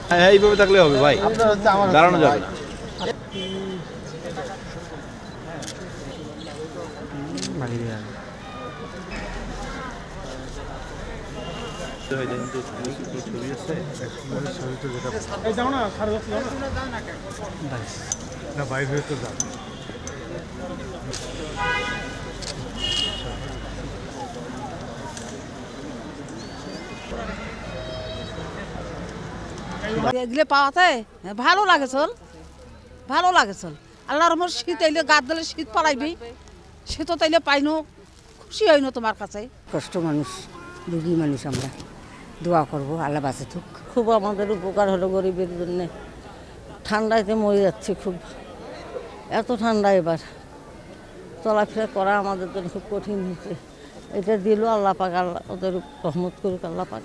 হ্যাঁ এইভাবে থাকলে হবে ভাই, দাঁড়ানো যাবে না। এগুলো পাওয়াতে ভালো লাগে চল, ভালো লাগে চল। আল্লাহর রহমত শীত আইলে গাছ দিলে শীত পালাইবি, শীতও তাইলে পাইনো, খুশি হইনো তোমার কাছে। কষ্ট মানুষ, রুগী মানুষ, আমরা দোয়া করবো আল্লাহ বাঁচে থাক। খুব আমাদের উপকার হলো গরিবের জন্যে। ঠান্ডাতে মরে যাচ্ছে খুব, এত ঠান্ডা এবার চলাফেরা করা আমাদের জন্য খুব কঠিন হয়েছে। এটা দিল আল্লাহ পাক, আল্লাহ ওদের রহমত করুক আল্লাহ পাক।